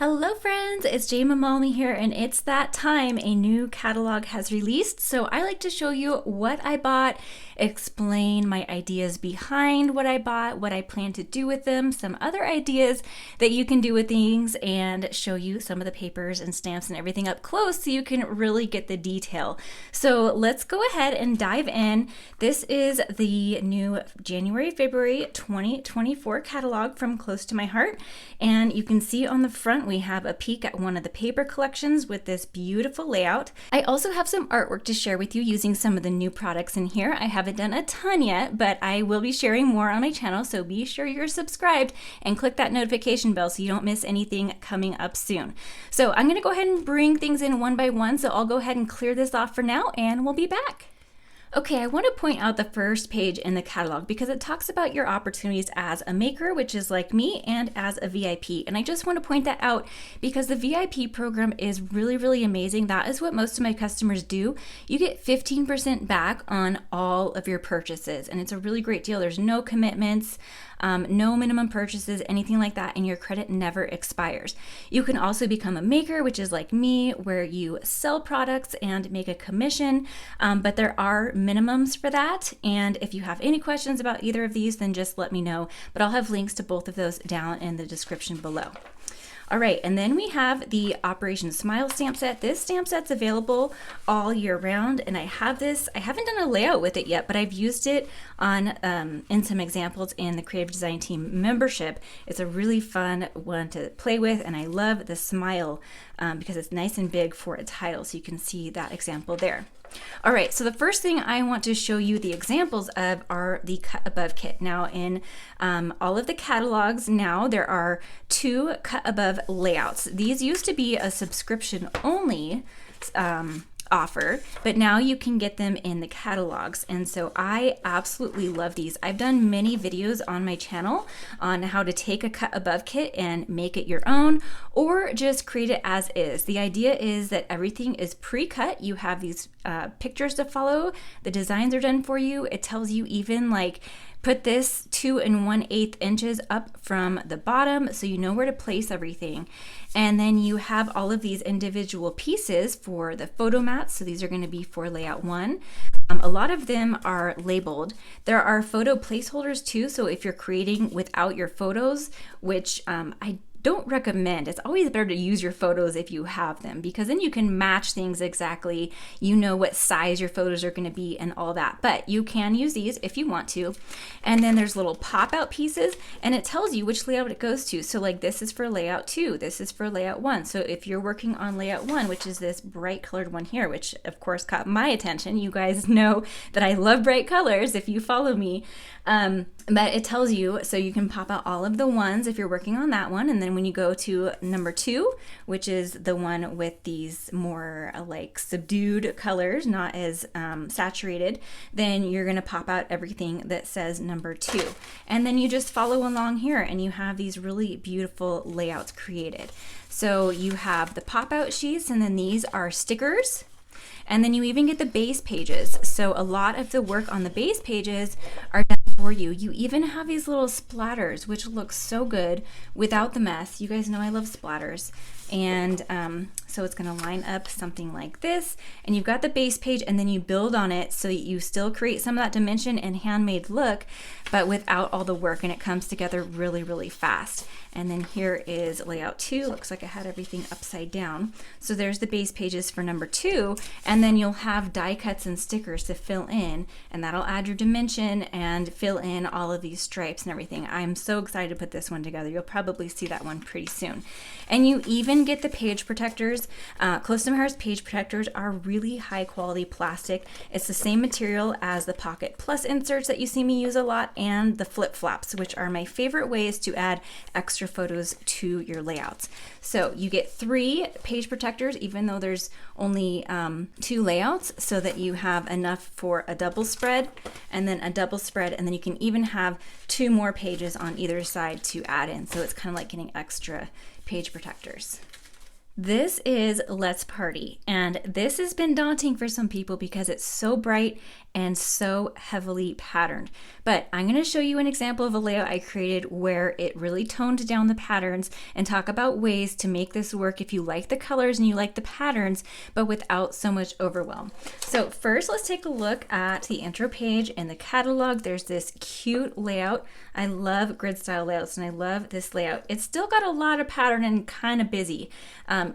Hello friends, it's Jayma Malme here, and it's that time. A new catalog has released, so I like to show you what I bought, explain my ideas behind what I bought, what I plan to do with them, some other ideas that you can do with things, and show you some of the papers and stamps and everything up close so you can really get the detail. So let's go ahead and dive in. This is the new January-February 2024 catalog from Close to My Heart, and you can see on the front we have a peek at one of the paper collections with this beautiful layout. I also have some artwork to share with you using some of the new products in here. I haven't done a ton yet, but I will be sharing more on my channel, so be sure you're subscribed and click that notification bell so you don't miss anything coming up soon. So I'm going to go ahead and bring things in one by one, so I'll go ahead and clear this off for now and we'll be back. Okay, I want to point out the first page in the catalog because it talks about your opportunities as a maker, which is like me, and as a VIP. And I just want to point that out because the VIP program is really, really amazing. That is what most of my customers do. You get 15% back on all of your purchases, and it's a really great deal. There's no commitments, no minimum purchases, anything like that, and your credit never expires. You can also become a maker, which is like me, where you sell products and make a commission, but there are minimums for that. And if you have any questions about either of these, then just let me know, but I'll have links to both of those down in the description below. All right, and then we have the Operation Smile stamp set. This stamp set's available all year round, and I have this. I haven't done a layout with it yet, but I've used it on in some examples in the Creative Design Team membership. It's a really fun one to play with, and I love the smile because it's nice and big for a title, so you can see that example there. All right, so the first thing I want to show you the examples of are the cut above kit. Now in all of the catalogs now there are 2 cut above layouts. These used to be a subscription only offer, but now you can get them in the catalogs, and so I absolutely love these. I've done many videos on my channel on how to take a cut above kit and make it your own, or just create it as is. The idea is that everything is pre-cut. You have these pictures to follow, the designs are done for you. It tells you even like put this 2 1/8 inches up from the bottom so you know where to place everything. And then you have all of these individual pieces for the photo mats. So these are going to be for layout 1. A lot of them are labeled. There are photo placeholders too. So if you're creating without your photos, which I don't recommend. It's always better to use your photos if you have them, because then you can match things exactly. You know what size your photos are going to be and all that. But you can use these if you want to. And then there's little pop-out pieces, and it tells you which layout it goes to. So like this is for layout 2, this is for layout 1. So if you're working on layout 1, which is this bright colored one here, which of course caught my attention. You guys know that I love bright colors if you follow me. But it tells you, so you can pop out all of the ones if you're working on that one. And then when you go to number 2, which is the one with these more like subdued colors, not as saturated, then you're going to pop out everything that says number 2. And then you just follow along here and you have these really beautiful layouts created. So you have the pop out sheets, and then these are stickers. And then you even get the base pages. So a lot of the work on the base pages are done for you. You even have these little splatters, which look so good without the mess. You guys know I love splatters. And so it's going to line up something like this, and you've got the base page, and then you build on it so you still create some of that dimension and handmade look, but without all the work, and it comes together really, really fast. And then here is layout 2. Looks like I had everything upside down. So there's the base pages for number 2, and then you'll have die cuts and stickers to fill in, and that'll add your dimension and fill in all of these stripes and everything. I'm so excited to put this one together. You'll probably see that one pretty soon. And you even get the page protectors. Close to My Heart's page protectors are really high quality plastic. It's the same material as the Pocket Plus inserts that you see me use a lot, and the flip flops, which are my favorite ways to add extra photos to your layouts. So you get 3 page protectors, even though there's only 2 layouts, so that you have enough for a double spread and then a double spread, and then you can even have 2 more pages on either side to add in. So it's kind of like getting extra page protectors. This is Let's Party, and this has been daunting for some people because it's so bright and so heavily patterned. But I'm going to show you an example of a layout I created where it really toned down the patterns and talk about ways to make this work if you like the colors and you like the patterns, but without so much overwhelm. So first, let's take a look at the intro page in the catalog. There's this cute layout. I love grid style layouts and I love this layout. It's still got a lot of pattern and kind of busy.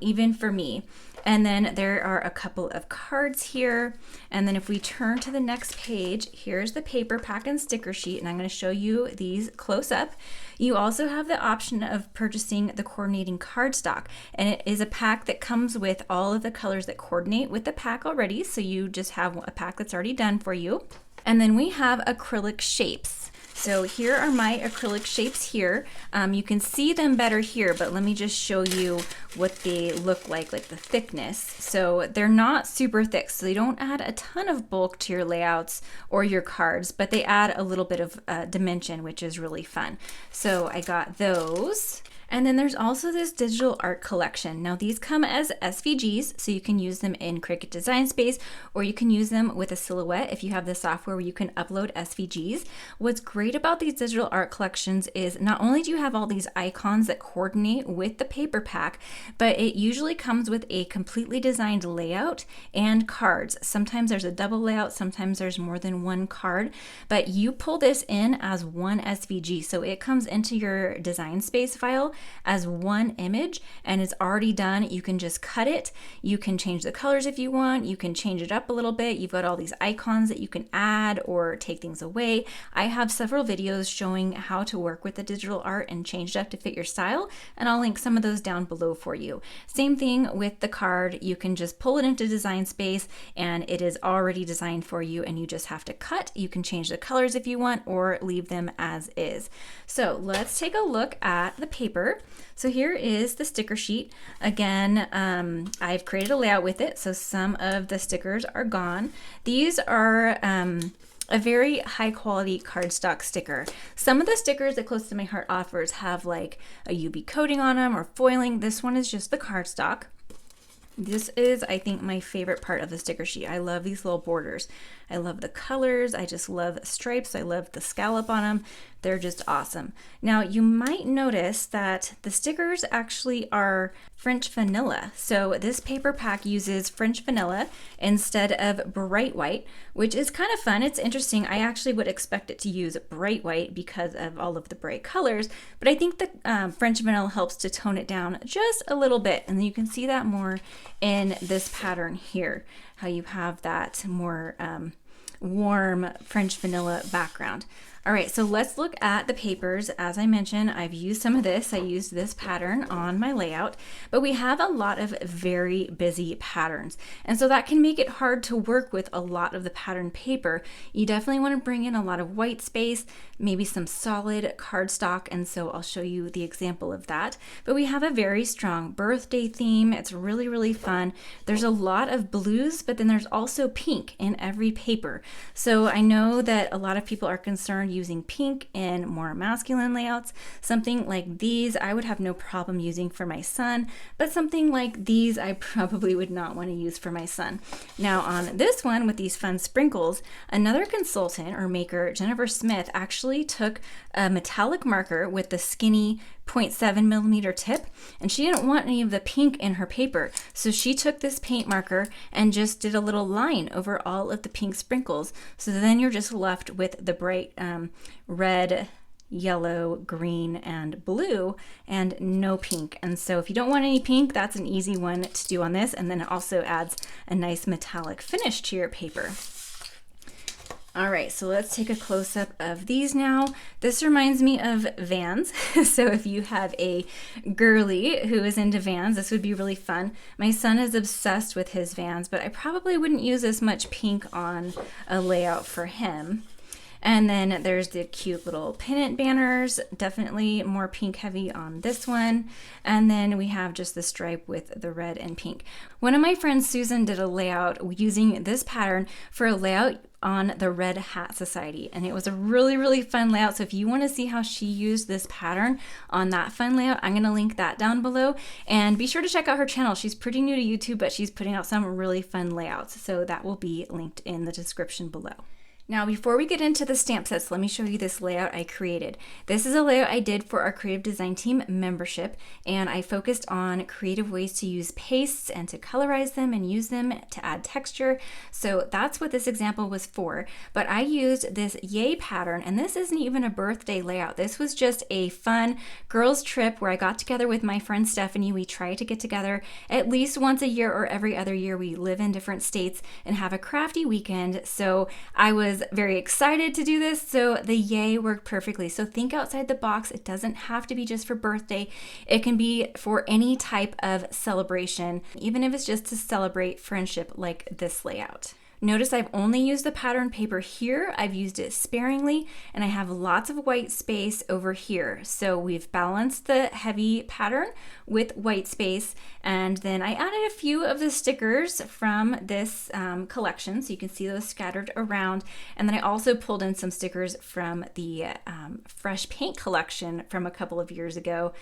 Even for me. And then there are a couple of cards here. And then if we turn to the next page, here's the paper pack and sticker sheet. And I'm going to show you these close up. You also have the option of purchasing the coordinating cardstock. And it is a pack that comes with all of the colors that coordinate with the pack already. So you just have a pack that's already done for you. And then we have acrylic shapes. So here are my acrylic shapes here. You can see them better here, but let me just show you what they look like the thickness. So they're not super thick, so they don't add a ton of bulk to your layouts or your cards, but they add a little bit of dimension, which is really fun. So I got those. And then there's also this digital art collection. Now these come as SVGs, so you can use them in Cricut Design Space, or you can use them with a Silhouette if you have the software where you can upload SVGs. What's great about these digital art collections is not only do you have all these icons that coordinate with the paper pack, but it usually comes with a completely designed layout and cards. Sometimes there's a double layout, sometimes there's more than one card, but you pull this in as one SVG. So it comes into your Design Space file as one image and it's already done. You can just cut it. You can change the colors if you want. You can change it up a little bit. You've got all these icons that you can add or take things away. I have several videos showing how to work with the digital art and change it up to fit your style, and I'll link some of those down below for you. Same thing with the card. You can just pull it into Design Space and it is already designed for you and you just have to cut. You can change the colors if you want or leave them as is. So let's take a look at the paper. So here is the sticker sheet. Again, I've created a layout with it, so some of the stickers are gone. These are a very high quality cardstock sticker. Some of the stickers that Close to My Heart offers have like a UV coating on them or foiling. This one is just the cardstock. This is, I think, my favorite part of the sticker sheet. I love these little borders. I love the colors. I just love stripes. I love the scallop on them. They're just awesome. Now, you might notice that the stickers actually are French vanilla. So this paper pack uses French vanilla instead of bright white, which is kind of fun. It's interesting. I actually would expect it to use bright white because of all of the bright colors, but I think the French vanilla helps to tone it down just a little bit. And you can see that more in this pattern here, how you have that more warm French vanilla background. All right, so let's look at the papers. As I mentioned, I've used some of this. I used this pattern on my layout, but we have a lot of very busy patterns. And so that can make it hard to work with a lot of the pattern paper. You definitely want to bring in a lot of white space, maybe some solid cardstock. And so I'll show you the example of that. But we have a very strong birthday theme. It's really, really fun. There's a lot of blues, but then there's also pink in every paper. So I know that a lot of people are concerned using pink in more masculine layouts. Something like these I would have no problem using for my son, but something like these I probably would not want to use for my son. Now on this one with these fun sprinkles, another consultant or maker, Jennifer Smith, actually took a metallic marker with the skinny 0.7 millimeter tip, and she didn't want any of the pink in her paper. So she took this paint marker and just did a little line over all of the pink sprinkles. So then you're just left with the bright red, yellow, green, and blue, and no pink. And so if you don't want any pink, that's an easy one to do on this. And then it also adds a nice metallic finish to your paper. All right, so let's take a close-up of these now. This reminds me of Vans. So if you have a girly who is into Vans, this would be really fun. My son is obsessed with his Vans, but I probably wouldn't use as much pink on a layout for him. And then there's the cute little pennant banners, definitely more pink heavy on this one. And then we have just the stripe with the red and pink. One of my friends, Susan, did a layout using this pattern for a layout on the Red Hat Society, and it was a really fun layout. So if you want to see how she used this pattern on that fun layout, I'm going to link that down below, and be sure to check out her channel. She's pretty new to YouTube, but she's putting out some really fun layouts, so that will be linked in the description below. Now, before we get into the stamp sets, let me show you this layout I created. This is a layout I did for our Creative Design Team membership, and I focused on creative ways to use pastes and to colorize them and use them to add texture. So that's what this example was for. But I used this Yay pattern, and this isn't even a birthday layout. This was just a fun girls trip where I got together with my friend Stephanie. We try to get together at least once a year or every other year. We live in different states and have a crafty weekend. So I was very excited to do this, so the Yay worked perfectly. So think outside the box. It doesn't have to be just for birthday. It can be for any type of celebration, even if it's just to celebrate friendship like this layout. Notice I've only used the pattern paper here. I've used it sparingly, and I have lots of white space over here. So we've balanced the heavy pattern with white space, and then I added a few of the stickers from this collection, so you can see those scattered around. And then I also pulled in some stickers from the Fresh Paint collection from a couple of years ago.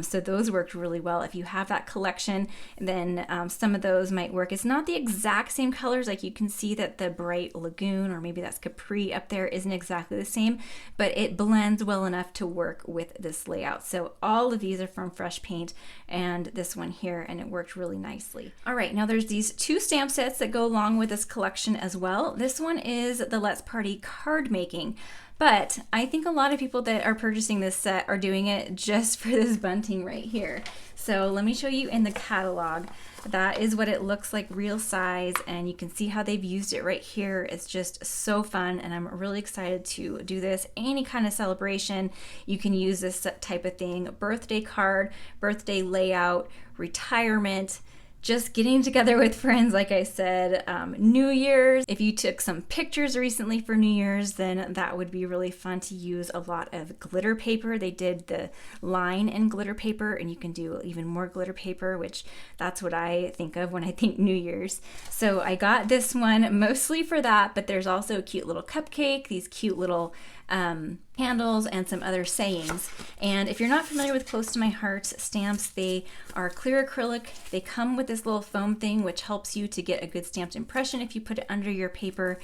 So those worked really well. If you have that collection, then some of those might work. It's not the exact same colors, like you can see that the bright Lagoon, or maybe that's Capri up there, isn't exactly the same, but it blends well enough to work with this layout. So all of these are from Fresh Paint, and this one here, and it worked really nicely. All right, now there's these two stamp sets that go along with this collection as well. This one is the Let's Party card making. But I think a lot of people that are purchasing this set are doing it just for this bunting right here. So let me show you in the catalog. That is what it looks like real size, and you can see how they've used it right here. It's just so fun, and I'm really excited to do this. Any kind of celebration, you can use this type of thing. Birthday card, birthday layout, retirement, just getting together with friends, like I said, New Year's. If you took some pictures recently for New Year's, then that would be really fun to use a lot of glitter paper. They did the line in glitter paper, and you can do even more glitter paper, which that's what I think of when I think New Year's. So I got this one mostly for that, but there's also a cute little cupcake, these cute little candles, and some other sayings. And if you're not familiar with Close to My Heart stamps, they are clear acrylic. They come with this little foam thing, which helps you to get a good stamped impression if you put it under your paper.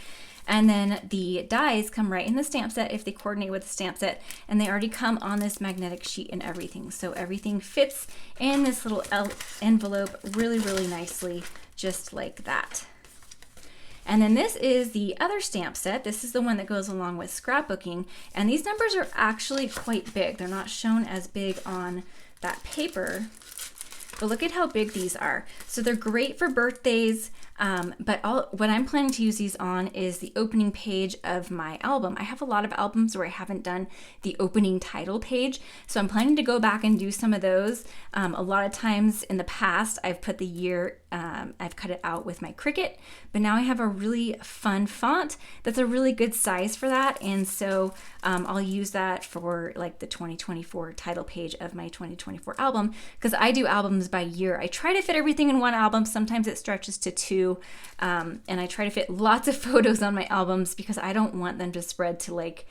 And then the dies come right in the stamp set if they coordinate with the stamp set, and they already come on this magnetic sheet and everything. So everything fits in this little envelope really nicely, just like that. And then this is the other stamp set. This is the one that goes along with scrapbooking. And these numbers are actually quite big. They're not shown as big on that paper, but look at how big these are. So they're great for birthdays, but what I'm planning to use these on is the opening page of my album. I have a lot of albums where I haven't done the opening title page, so I'm planning to go back and do some of those. A lot of times in the past, I've put the year, I've cut it out with my Cricut, but now I have a really fun font that's a really good size for that, and so I'll use that for like the 2024 title page of my 2024 album, because I do albums by year. I try to fit everything in one album. Sometimes it stretches to two, and I try to fit lots of photos on my albums because I don't want them to spread to like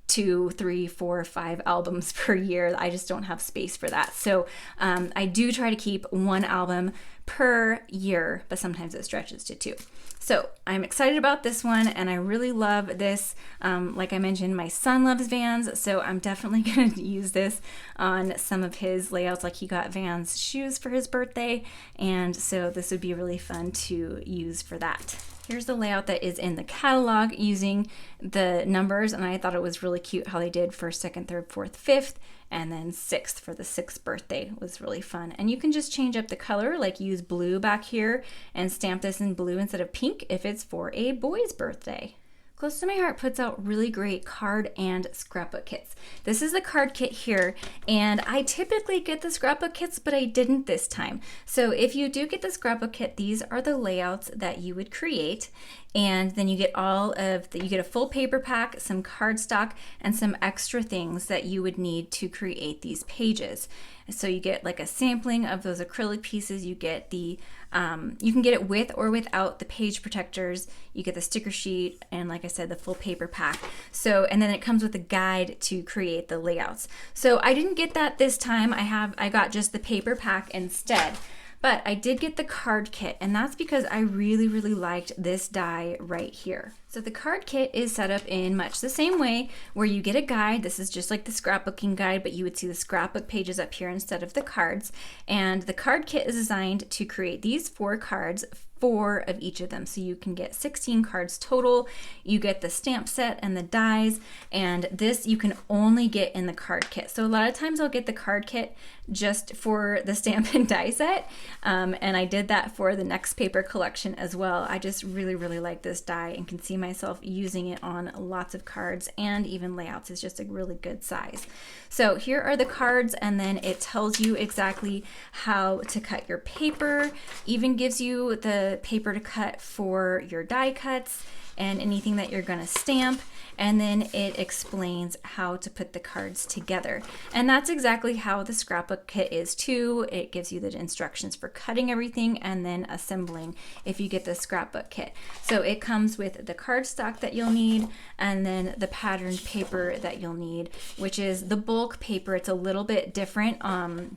2, 3, 4, 5 albums per year. I just don't have space for that. So I do try to keep one album per year, but sometimes it stretches to 2. So I'm excited about this one, and I really love this. Like I mentioned, my son loves Vans, so I'm definitely going to use this on some of his layouts. Like he got Vans shoes for his birthday, and so this would be really fun to use for that. Here's the layout that is in the catalog using the numbers, and I thought it was really cute how they did 1st, 2nd, 3rd, 4th, 5th, and then 6th for the 6th birthday. It was really fun. And you can just change up the color, like use blue back here and stamp this in blue instead of pink if it's for a boy's birthday. Close to My Heart puts out really great card and scrapbook kits. This is the card kit here, and I typically get the scrapbook kits, but I didn't this time. So if you do get the scrapbook kit, these are the layouts that you would create, and then you get you get a full paper pack, some cardstock, and some extra things that you would need to create these pages. So you get like a sampling of those acrylic pieces. You get the you can get it with or without the page protectors. You get the sticker sheet, and like I said, the full paper pack. So, and then it comes with a guide to create the layouts. So I didn't get that this time. I got just the paper pack instead. But I did get the card kit, and that's because I really, really liked this die right here. So the card kit is set up in much the same way, where you get a guide. This is just like the scrapbooking guide, but you would see the scrapbook pages up here instead of the cards. And the card kit is designed to create these 4 cards, 4 of each of them. So you can get 16 cards total. You get the stamp set and the dies, and this you can only get in the card kit. So a lot of times I'll get the card kit just for the stamp and die set, and I did that for the next paper collection as well. I just really, really like this die and can see myself using it on lots of cards and even layouts. It's just a really good size. So here are the cards, and then it tells you exactly how to cut your paper, even gives you the paper to cut for your die cuts and anything that you're going to stamp, and then it explains how to put the cards together. And that's exactly how the scrapbook kit is too. It gives you the instructions for cutting everything and then assembling if you get the scrapbook kit. So it comes with the cardstock that you'll need, and then the patterned paper that you'll need, which is the bulk paper. It's a little bit different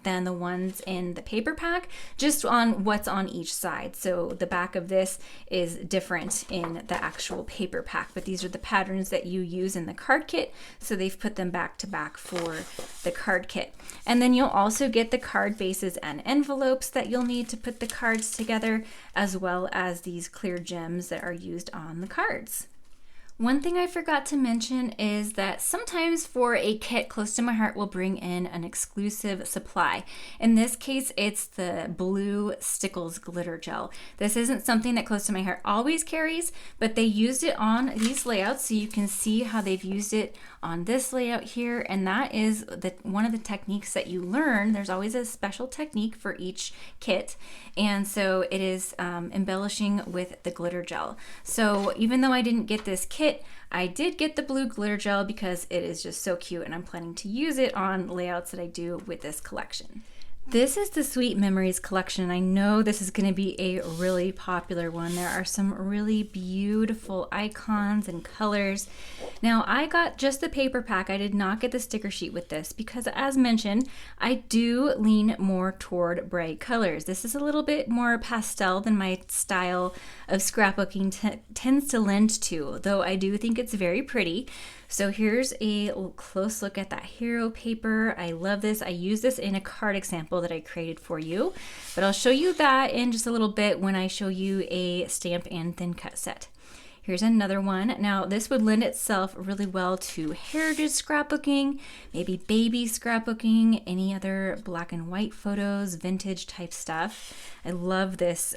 than the ones in the paper pack, just on what's on each side. So the back of this is different in the actual paper pack, but these are the patterns that you use in the card kit, so they've put them back to back for the card kit. And then you'll also get the card bases and envelopes that you'll need to put the cards together, as well as these clear gems that are used on the cards. One thing I forgot to mention is that sometimes for a kit, Close to My Heart will bring in an exclusive supply. In this case, it's the blue Stickles glitter gel. This isn't something that Close to My Heart always carries, but they used it on these layouts, so you can see how they've used it on this layout here, and that is one of the techniques that you learn. There's always a special technique for each kit, and so it is embellishing with the glitter gel. So even though I didn't get this kit, I did get the blue glitter gel because it is just so cute, and I'm planning to use it on layouts that I do with this collection. This is the Sweet Memories collection. I know this is going to be a really popular one. There are some really beautiful icons and colors. Now, I got just the paper pack. I did not get the sticker sheet with this because, as mentioned, I do lean more toward bright colors. This is a little bit more pastel than my style of scrapbooking tends to lend to, though I do think it's very pretty. So here's a close look at that hero paper. I love this. I use this in a card example that I created for you, but I'll show you that in just a little bit when I show you a stamp and thin cut set. Here's another one. Now this would lend itself really well to heritage scrapbooking, maybe baby scrapbooking, any other black and white photos, vintage type stuff. I love this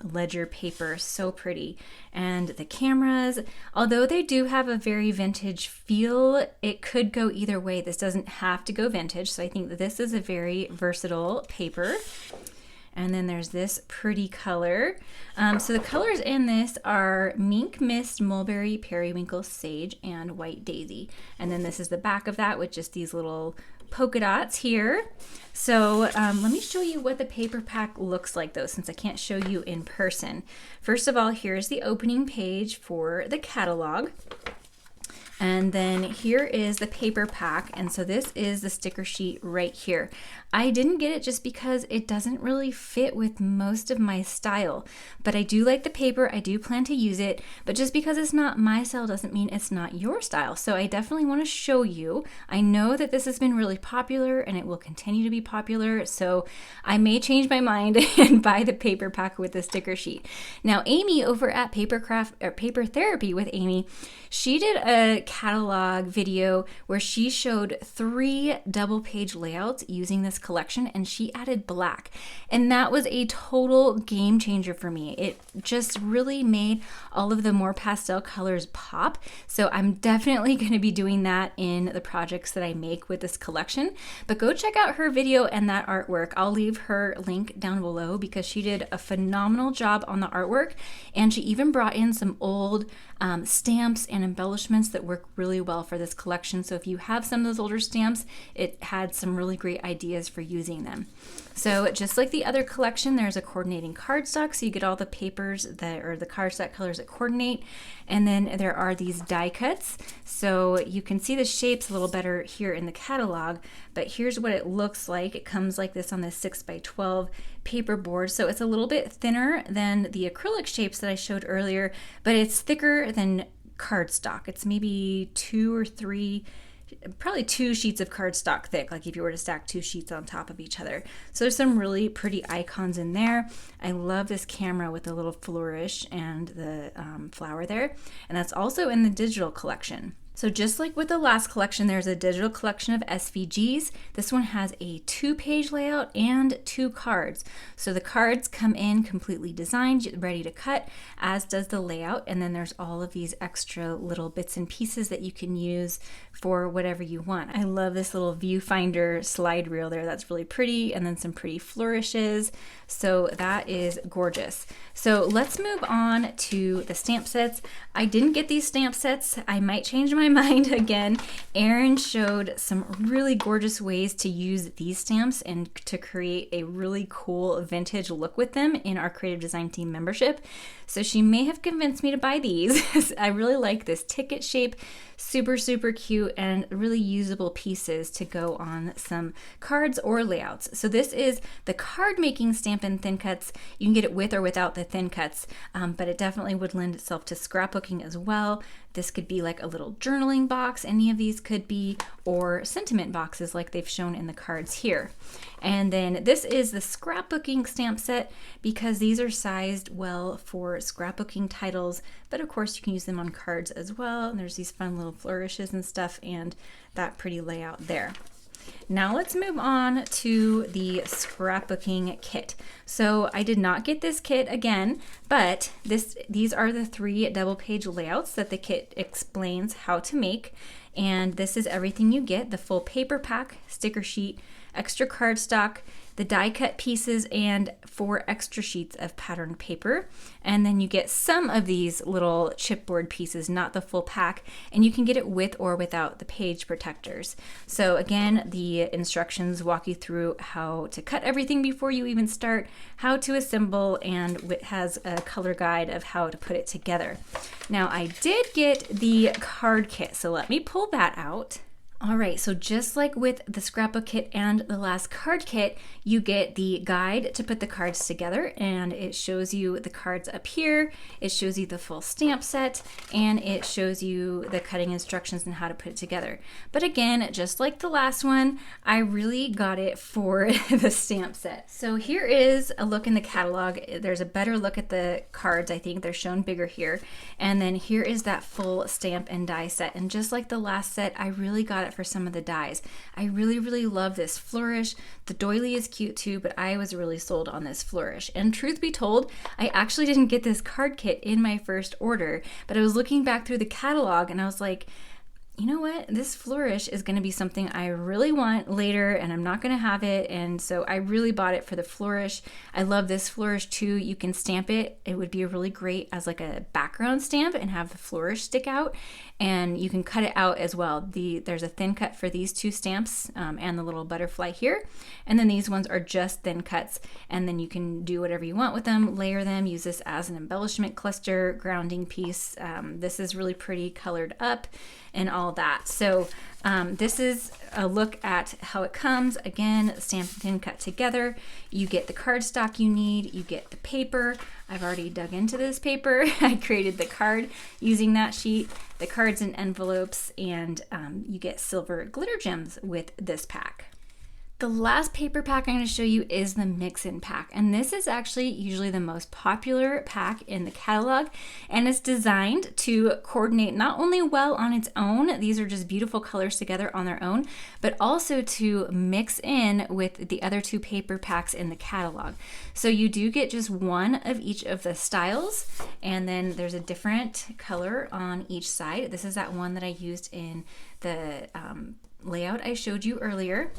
ledger paper, so pretty. And the cameras, although they do have a very vintage feel, it could go either way. This doesn't have to go vintage, so I think that this is a very versatile paper. And then there's this pretty color. So the colors in this are Mink Mist, Mulberry, Periwinkle, Sage, and White Daisy. And then this is the back of that with just these little polka dots here. So let me show you what the paper pack looks like though, since I can't show you in person. First of all, here's the opening page for the catalog. And then here is the paper pack, and so this is the sticker sheet right here. I didn't get it just because it doesn't really fit with most of my style, but I do like the paper. I do plan to use it, but just because it's not my style doesn't mean it's not your style. So I definitely want to show you. I know that this has been really popular and it will continue to be popular, so I may change my mind and buy the paper pack with the sticker sheet. Now Amy over at Paper Therapy with Amy, she did a catalog video where she showed 3 double page layouts using this collection, and she added black. And that was a total game changer for me. It just really made all of the more pastel colors pop. So I'm definitely going to be doing that in the projects that I make with this collection. But go check out her video and that artwork. I'll leave her link down below because she did a phenomenal job on the artwork, and she even brought in some old stamps and embellishments that work really well for this collection. So if you have some of those older stamps, it had some really great ideas for using them. So just like the other collection, there's a coordinating cardstock, so you get all the papers that or the cardstock colors that coordinate. And then there are these die cuts, so you can see the shapes a little better here in the catalog, but here's what it looks like. It comes like this on the 6x12 paper board, so it's a little bit thinner than the acrylic shapes that I showed earlier, but it's thicker than cardstock. It's maybe 2 or 3, probably 2 sheets of cardstock thick, like if you were to stack 2 sheets on top of each other. So there's some really pretty icons in there. I love this camera with the little flourish and the flower there, and that's also in the digital collection. So just like with the last collection, there's a digital collection of SVGs. This one has a 2-page layout and 2 cards. So the cards come in completely designed, ready to cut, as does the layout. And then there's all of these extra little bits and pieces that you can use for whatever you want. I love this little viewfinder slide reel there. That's really pretty. And then some pretty flourishes. So that is gorgeous. So let's move on to the stamp sets. I didn't get these stamp sets. I might change my mind again. Erin showed some really gorgeous ways to use these stamps and to create a really cool vintage look with them in our creative design team membership. So she may have convinced me to buy these. I really like this ticket shape, super cute, and really usable pieces to go on some cards or layouts. So this is the card making Stampin' Thin Cuts. You can get it with or without the thin cuts, but it definitely would lend itself to scrapbooking as well. This could be like a little journaling box, any of these could be, or sentiment boxes like they've shown in the cards here. And then this is the scrapbooking stamp set because these are sized well for scrapbooking titles, but of course you can use them on cards as well. And there's these fun little flourishes and stuff and that pretty layout there. Now let's move on to the scrapbooking kit. So I did not get this kit again, but these are the 3 double-page layouts that the kit explains how to make. And this is everything you get: the full paper pack, sticker sheet, extra cardstock, the die cut pieces, and 4 extra sheets of patterned paper. And then you get some of these little chipboard pieces, not the full pack, and you can get it with or without the page protectors. So again, the instructions walk you through how to cut everything before you even start, how to assemble, and it has a color guide of how to put it together. Now I did get the card kit, so let me pull that out. All right, so just like with the scrapbook kit and the last card kit, you get the guide to put the cards together, and it shows you the cards up here, it shows you the full stamp set, and it shows you the cutting instructions and how to put it together. But again, just like the last one, I really got it for the stamp set. So here is a look in the catalog. There's a better look at the cards, I think. They're shown bigger here. And then here is that full stamp and die set. And just like the last set, I really got it for some of the dies. I really love this flourish. The doily is cute too, but I was really sold on this flourish. And truth be told, I actually didn't get this card kit in my first order, but I was looking back through the catalog and I was like, you know what, this flourish is going to be something I really want later and I'm not going to have it, and so I really bought it for the flourish. I love this flourish too. You can stamp it. It would be really great as like a background stamp and have the flourish stick out, and you can cut it out as well. There's a thin cut for these 2 stamps and the little butterfly here, and then these ones are just thin cuts, and then you can do whatever you want with them, layer them, use this as an embellishment cluster, grounding piece. This is really pretty colored up and all that. So this is a look at how it comes. Again, stamped and thin cut together. You get the cardstock you need, you get the paper. I've already dug into this paper. I created the card using that sheet, the cards and envelopes, and you get silver glitter gems with this pack. The last paper pack I'm going to show you is the Mixin pack, and this is actually usually the most popular pack in the catalog, and it's designed to coordinate not only well on its own, these are just beautiful colors together on their own, but also to mix in with the other two paper packs in the catalog. So you do get just one of each of the styles, and then there's a different color on each side. This is that one that I used in the layout I showed you earlier.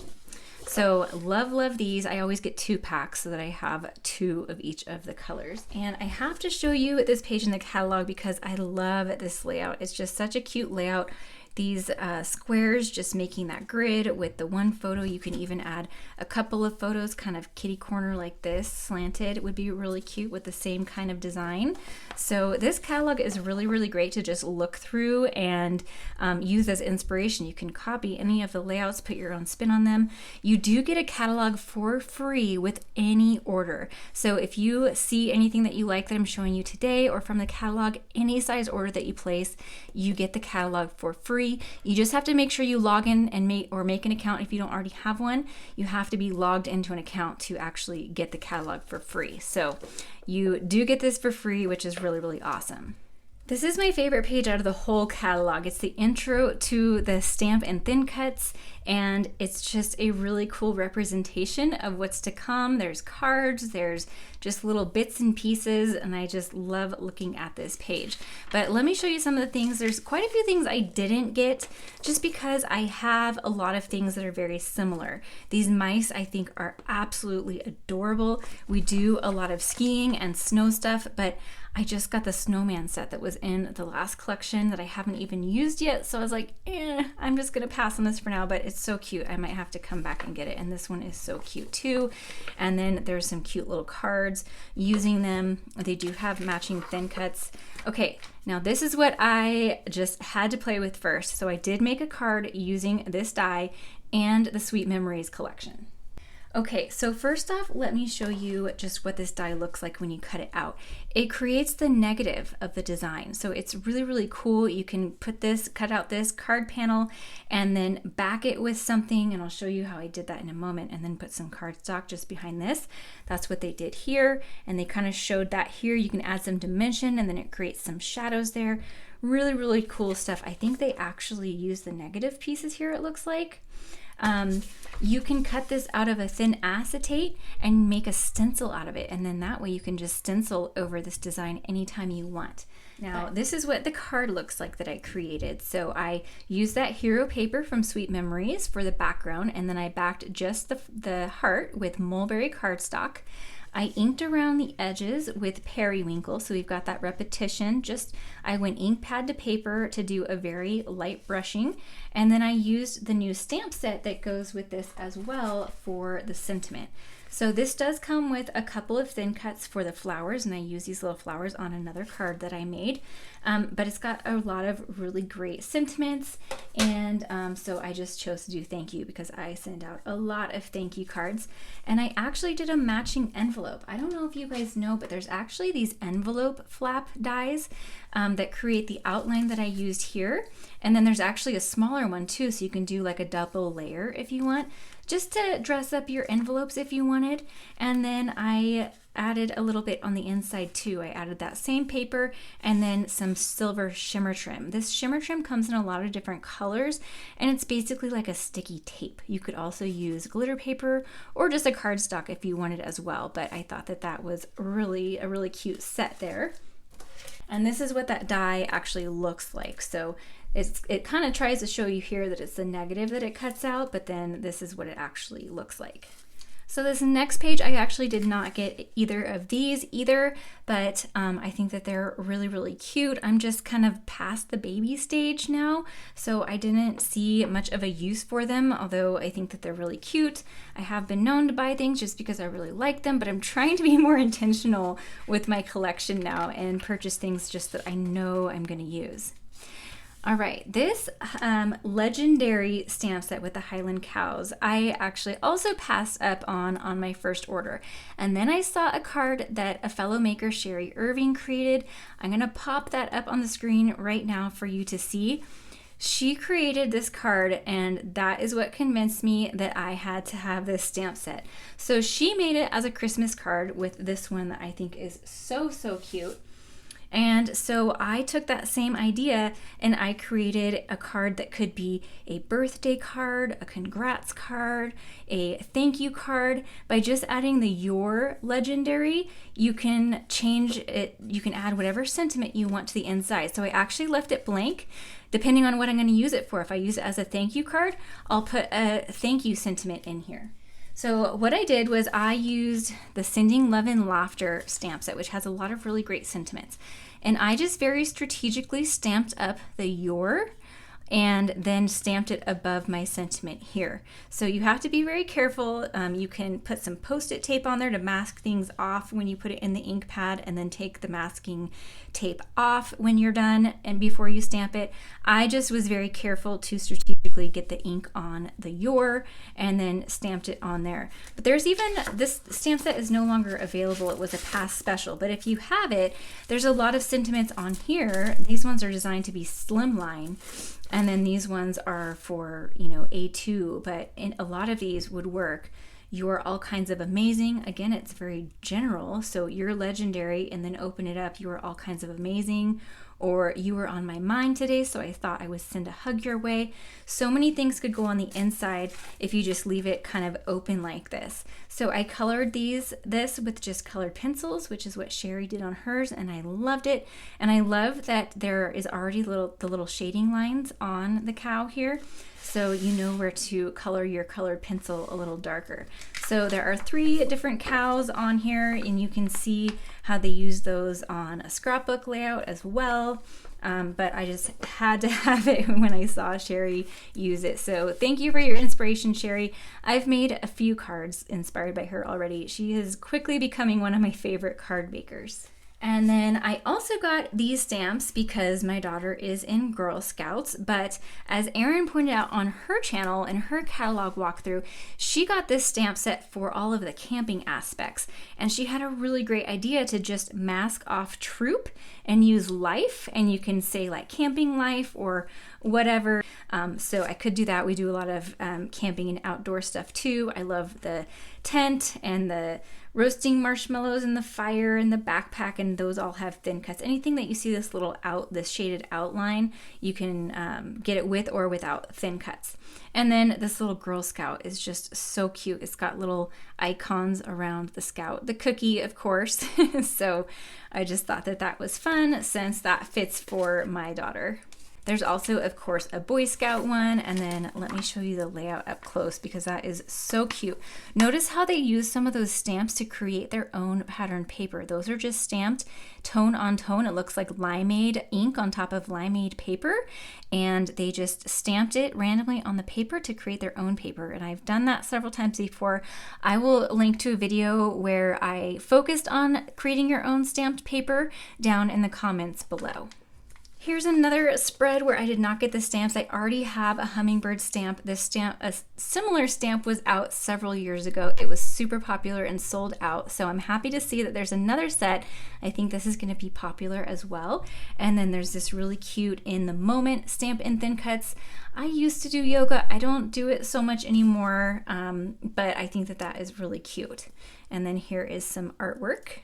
So love these. I always get 2 packs so that I have 2 of each of the colors. And I have to show you this page in the catalog because I love this layout. It's just such a cute layout. These squares just making that grid with the one photo. You can even add a couple of photos, kind of kitty corner like this, slanted. It would be really cute with the same kind of design. So this catalog is really great to just look through and use as inspiration. You can copy any of the layouts, put your own spin on them. You do get a catalog for free with any order. So if you see anything that you like that I'm showing you today or from the catalog, any size order that you place, you get the catalog for free. You just have to make sure you log in and make an account if you don't already have one. You have to be logged into an account to actually get the catalog for free. So you do get this for free, which is really awesome. This is my favorite page out of the whole catalog. It's the intro to the stamp and thin cuts, and it's just a really cool representation of what's to come. There's cards, there's just little bits and pieces, and I just love looking at this page. But let me show you some of the things. There's quite a few things I didn't get just because I have a lot of things that are very similar. These mice I think are absolutely adorable. We do a lot of skiing and snow stuff, but I just got the snowman set that was in the last collection that I haven't even used yet. So I was like, I'm just gonna pass on this for now, but it's so cute. I might have to come back and get it. And this one is so cute too. And then there's some cute little cards using them. They do have matching thin cuts. Okay, now this is what I just had to play with first. So I did make a card using this die and the Sweet Memories collection. Okay, so first off, let me show you just what this die looks like when you cut it out. It creates the negative of the design. So it's really cool. You can cut out this card panel and then back it with something, and I'll show you how I did that in a moment, and then put some cardstock just behind this. That's what they did here, and they kind of showed that here. You can add some dimension and then it creates some shadows there. Really cool stuff. I think they actually use the negative pieces here, it looks like. You can cut this out of a thin acetate and make a stencil out of it, and then that way you can just stencil over this design anytime you want. Now this is what the card looks like that I created. So I used that hero paper from Sweet Memories for the background, and then I backed just the heart with mulberry cardstock. I inked around the edges with periwinkle, so we've got that repetition. I went ink pad to paper to do a very light brushing, and then I used the new stamp set that goes with this as well for the sentiment. So this does come with a couple of thin cuts for the flowers, and I use these little flowers on another card that I made. But it's got a lot of really great sentiments, and so I just chose to do thank you because I send out a lot of thank you cards. And I actually did a matching envelope. I don't know if you guys know, but there's actually these envelope flap dies that create the outline that I used here. And then there's actually a smaller one too, so you can do like a double layer if you want, just to dress up your envelopes if you wanted. And then I added a little bit on the inside too. I added that same paper and then some silver shimmer trim. This shimmer trim comes in a lot of different colors, and it's basically like a sticky tape. You could also use glitter paper or just a cardstock if you wanted as well, but I thought that was a really cute set there. And this is what that die actually looks like. So it kind of tries to show you here that it's the negative that it cuts out, but then this is what it actually looks like. So this next page, I actually did not get either of these either, but I think that they're really cute. I'm just kind of past the baby stage now, so I didn't see much of a use for them, although I think that they're really cute. I have been known to buy things just because I really like them, but I'm trying to be more intentional with my collection now and purchase things just that I know I'm going to use. All right, this legendary stamp set with the Highland cows, I actually also passed up on my first order. And then I saw a card that a fellow maker, Sherry Irving, created. I'm gonna pop that up on the screen right now for you to see. She created this card, and that is what convinced me that I had to have this stamp set. So she made it as a Christmas card with this one that I think is so cute. And so I took that same idea and I created a card that could be a birthday card, a congrats card, a thank you card. By just adding the your legendary, you can change it, you can add whatever sentiment you want to the inside. So I actually left it blank depending on what I'm going to use it for. If I use it as a thank you card, I'll put a thank you sentiment in here. So what I did was I used the Sending Love and Laughter stamp set, which has a lot of really great sentiments. And I just very strategically stamped up the your and then stamped it above my sentiment here. So you have to be very careful. You can put some Post-it tape on there to mask things off when you put it in the ink pad, and then take the masking tape off when you're done and before you stamp it. I just was very careful to strategically get the ink on the your and then stamped it on there. But there's even, this stamp set is no longer available. It was a past special, but if you have it, there's a lot of sentiments on here. These ones are designed to be slimline. And then these ones are for, you know, A2, but a lot of these would work. You're all kinds of amazing. Again, it's very general. So you're legendary, and then open it up. You are all kinds of amazing. Or you were on my mind today, so I thought I would send a hug your way. So many things could go on the inside if you just leave it kind of open like this. So I colored this with just colored pencils, which is what Sherry did on hers, and I loved it. And I love that there is already the little shading lines on the cow here, so you know where to color your colored pencil a little darker. So there are 3 different cows on here, and you can see how they use those on a scrapbook layout as well. But I just had to have it when I saw Sherry use it. So thank you for your inspiration, Sherry. I've made a few cards inspired by her already. She is quickly becoming one of my favorite card makers. And then I also got these stamps because my daughter is in Girl Scouts, but as Erin pointed out on her channel in her catalog walkthrough, she got this stamp set for all of the camping aspects. And she had a really great idea to just mask off troop and use life, and you can say like camping life or whatever. So I could do that. We do a lot of camping and outdoor stuff too. I love the tent and the roasting marshmallows and the fire and the backpack, and those all have thin cuts. Anything that you see this shaded outline, you can get it with or without thin cuts. And then this little Girl Scout is just so cute. It's got little icons around the scout, the cookie, of course. So I just thought that was fun since that fits for my daughter. There's also, of course, a Boy Scout one, and then let me show you the layout up close because that is so cute. Notice how they use some of those stamps to create their own pattern paper. Those are just stamped tone on tone. It looks like limeade ink on top of limeade paper, and they just stamped it randomly on the paper to create their own paper. And I've done that several times before. I will link to a video where I focused on creating your own stamped paper down in the comments below. Here's another spread where I did not get the stamps. I already have a hummingbird stamp. This stamp, a similar stamp, was out several years ago. It was super popular and sold out. So I'm happy to see that there's another set. I think this is going to be popular as well. And then there's this really cute In the Moment stamp in thin cuts. I used to do yoga. I don't do it so much anymore, but I think that is really cute. And then here is some artwork.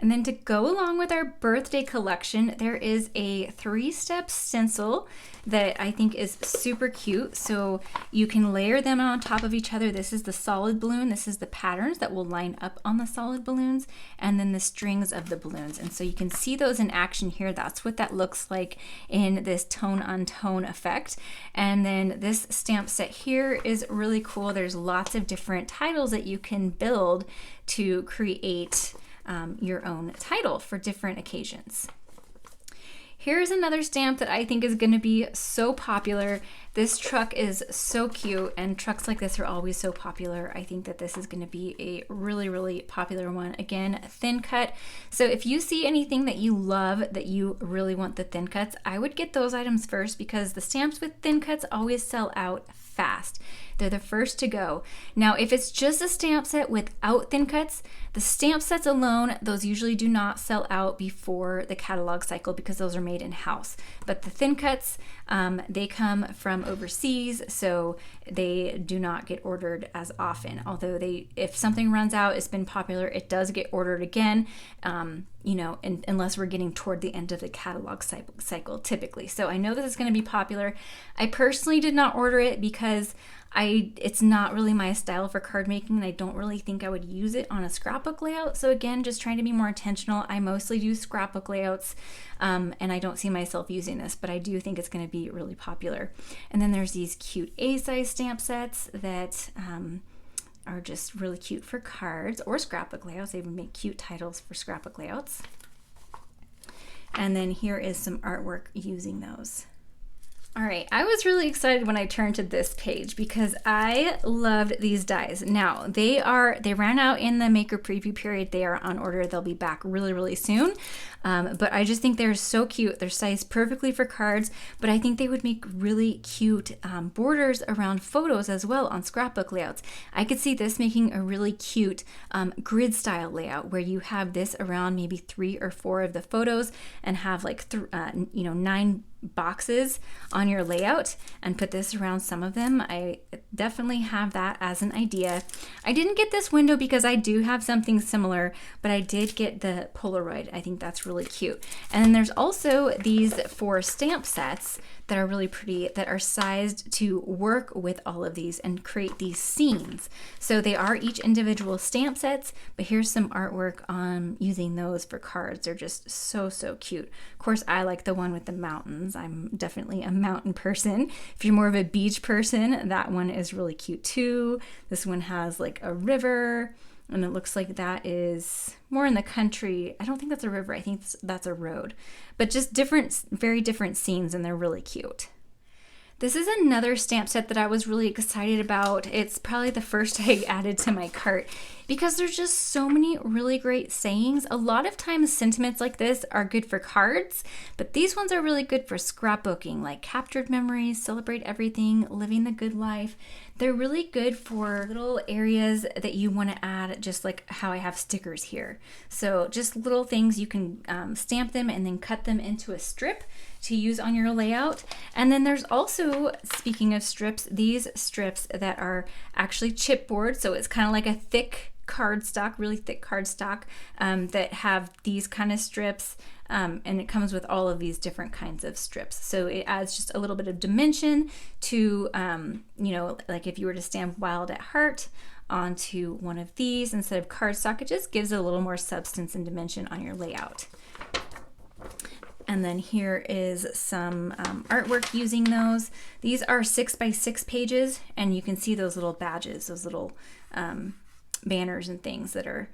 And then to go along with our birthday collection, there is a 3-step stencil that I think is super cute. So you can layer them on top of each other. This is the solid balloon. This is the patterns that will line up on the solid balloons, and then the strings of the balloons. And so you can see those in action here. That's what that looks like in this tone on tone effect. And then this stamp set here is really cool. There's lots of different titles that you can build to create your own title for different occasions. Here's another stamp that I think is going to be so popular. This truck is so cute, and trucks like this are always so popular. I think that this is going to be a really, really popular one. Again, thin cut. So if you see anything that you love, that you really want the thin cuts, I would get those items first because the stamps with thin cuts always sell out fast. They're the first to go. Now, if it's just a stamp set without thin cuts, the stamp sets alone, those usually do not sell out before the catalog cycle because those are made in-house. But the thin cuts, they come from overseas, so they do not get ordered as often. Although if something runs out, it's been popular, it does get ordered again, unless we're getting toward the end of the catalog cycle typically. So I know that it's going to be popular. I personally did not order it because it's not really my style for card making, and I don't really think I would use it on a scrapbook layout. So again, just trying to be more intentional. I mostly do scrapbook layouts, and I don't see myself using this, but I do think it's going to be really popular. And then there's these cute A-size stamp sets that are just really cute for cards or scrapbook layouts. They even make cute titles for scrapbook layouts. And then here is some artwork using those. All right, I was really excited when I turned to this page because I loved these dies. Now, they ran out in the maker preview period. They are on order. They'll be back really, really soon. But I just think they're so cute. They're sized perfectly for cards, but I think they would make really cute borders around photos as well on scrapbook layouts. I could see this making a really cute grid style layout where you have this around maybe 3 or 4 of the photos and have like 9 boxes on your layout and put this around some of them. I definitely have that as an idea. I didn't get this window because I do have something similar, but I did get the Polaroid. I think that's really cute. And then there's also these 4 stamp sets that are really pretty that are sized to work with all of these and create these scenes. So they are each individual stamp sets, but here's some artwork on using those for cards. They're just so, so cute. Of course, I like the one with the mountains. I'm definitely a mountain person. If you're more of a beach person, that one is really cute too. This one has like a river, and it looks like that is more in the country. I don't think that's a river. I think that's a road. But just different, very different scenes, and they're really cute. This is another stamp set that I was really excited about. It's probably the first I added to my cart because there's just so many really great sayings. A lot of times sentiments like this are good for cards, but these ones are really good for scrapbooking, like captured memories, celebrate everything, living the good life. They're really good for little areas that you want to add, just like how I have stickers here. So just little things, you can stamp them and then cut them into a strip to use on your layout. And then there's also, speaking of strips, these strips that are actually chipboard. So it's kind of like a thick cardstock, really thick cardstock that have these kind of strips. And it comes with all of these different kinds of strips. So it adds just a little bit of dimension to, like if you were to stamp Wild at Heart onto one of these instead of cardstock, it just gives it a little more substance and dimension on your layout. And then here is some artwork using those. These are 6x6 pages, and you can see those little badges, those little banners and things that are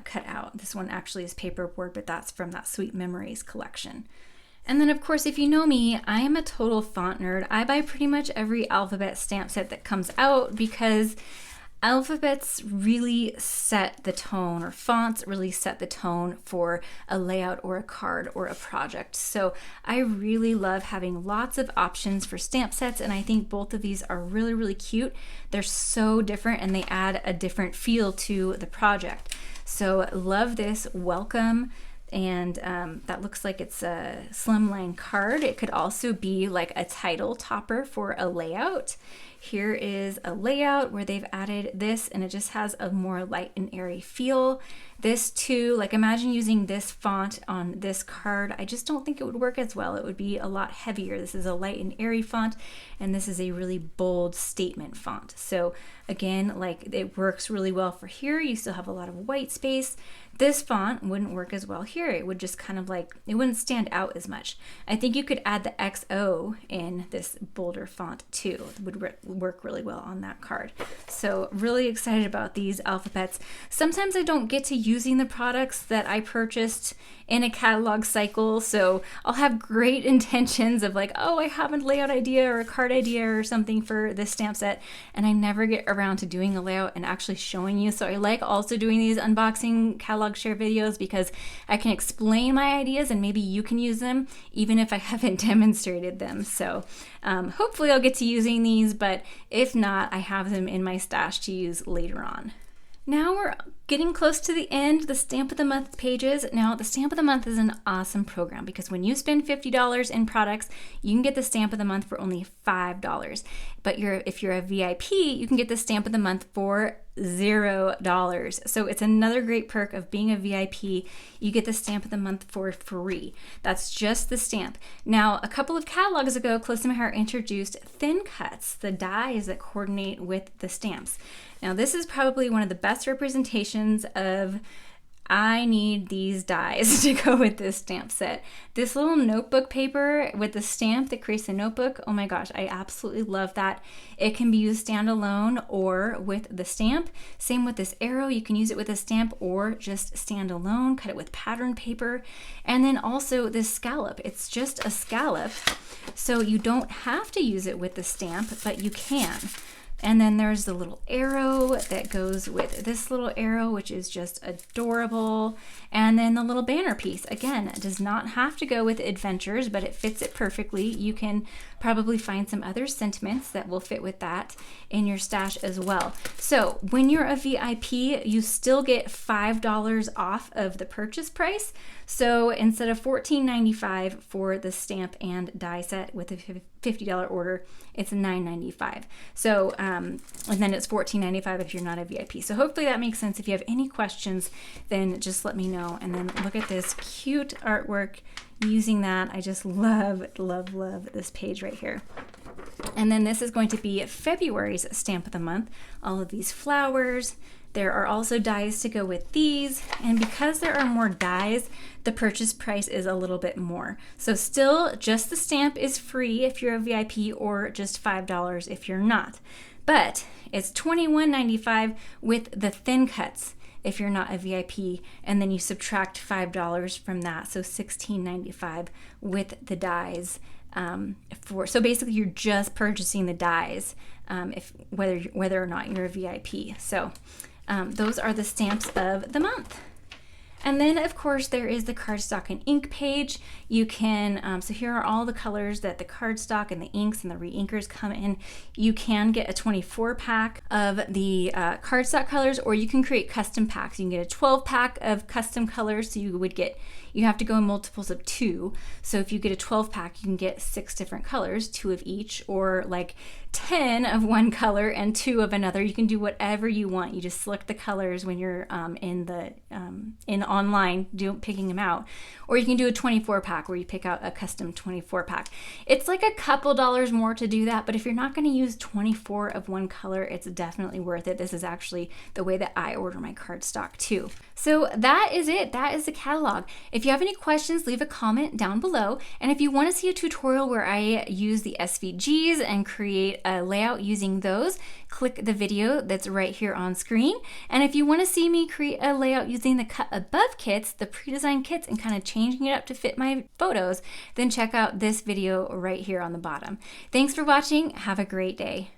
cut out. This one actually is paperboard, but that's from that Sweet Memories collection. And then of course, if you know me, I am a total font nerd. I buy pretty much every alphabet stamp set that comes out because alphabets really set the tone, or fonts really set the tone for a layout or a card or a project. So I really love having lots of options for stamp sets, and I think both of these are really, really cute. They're so different and they add a different feel to the project. So love this. Welcome. And that looks like it's a slimline card. It could also be like a title topper for a layout. Here is a layout where they've added this, and it just has a more light and airy feel. This too, like imagine using this font on this card. I just don't think it would work as well. It would be a lot heavier. This is a light and airy font, and this is a really bold statement font. So again, like it works really well for here. You still have a lot of white space. This font wouldn't work as well here. It would just kind of like, it wouldn't stand out as much. I think you could add the XO in this bolder font too. It would work really well on that card. So really excited about these alphabets. Sometimes I don't get to using the products that I purchased in a catalog cycle, so I'll have great intentions of like, oh, I have a layout idea or a card idea or something for this stamp set, and I never get around to doing a layout and actually showing you. So I like also doing these unboxing catalog catalog share videos because I can explain my ideas and maybe you can use them even if I haven't demonstrated them. So hopefully I'll get to using these, but if not, I have them in my stash to use later on. Now we're getting close to the end, the Stamp of the Month pages. Now, the Stamp of the Month is an awesome program because when you spend $50 in products, you can get the Stamp of the Month for only $5. But if you're a VIP, you can get the Stamp of the Month for $0. So it's another great perk of being a VIP. You get the Stamp of the Month for free. That's just the stamp. Now, a couple of catalogs ago, Close to My Heart introduced thin cuts, the dies that coordinate with the stamps. Now, this is probably one of the best representations of I need these dies to go with this stamp set. This little notebook paper with the stamp that creates the notebook, oh my gosh, I absolutely love that. It can be used standalone or with the stamp. Same with this arrow, you can use it with a stamp or just standalone, cut it with pattern paper. And then also this scallop, it's just a scallop, so you don't have to use it with the stamp, but you can. And then there's the little arrow that goes with this little arrow, which is just adorable. And then the little banner piece, again, it does not have to go with adventures, but it fits it perfectly. You can probably find some other sentiments that will fit with that in your stash as well. So when you're a VIP, you still get $5 off of the purchase price. So instead of $14.95 for the stamp and die set with a $50 order, it's $9.95. So, and then it's $14.95 if you're not a VIP. So hopefully that makes sense. If you have any questions, then just let me know. And then look at this cute artwork using that. I just love, love, love this page right here. And then this is going to be February's Stamp of the Month. All of these flowers. There are also dies to go with these, and because there are more dies, the purchase price is a little bit more. So still, just the stamp is free if you're a VIP, or just $5 if you're not. But it's $21.95 with the thin cuts if you're not a VIP, and then you subtract $5 from that, so $16.95 with the dies. So basically you're just purchasing the dies whether or not you're a VIP. So those are the stamps of the month. And then of course there is the cardstock and ink page. You can, so here are all the colors that the cardstock and the inks and the re-inkers come in. You can get a 24 pack of the cardstock colors, or you can create custom packs. You can get a 12 pack of custom colors, so you have to go in multiples of 2. So if you get a 12 pack, you can get 6 different colors, 2 of each, or like 10 of one color and 2 of another. You can do whatever you want. You just select the colors when you're in online picking them out. Or you can do a 24 pack where you pick out a custom 24 pack. It's like a couple dollars more to do that, but if you're not going to use 24 of one color, it's definitely worth it. This is actually the way that I order my cardstock too. So that is it. That is the catalog. If you have any questions, leave a comment down below. And if you want to see a tutorial where I use the SVGs and create a layout using those, click the video that's right here on screen. And if you want to see me create a layout using the cut above kits, the pre-designed kits, and kind of changing it up to fit my photos, then check out this video right here on the bottom. Thanks for watching. Have a great day.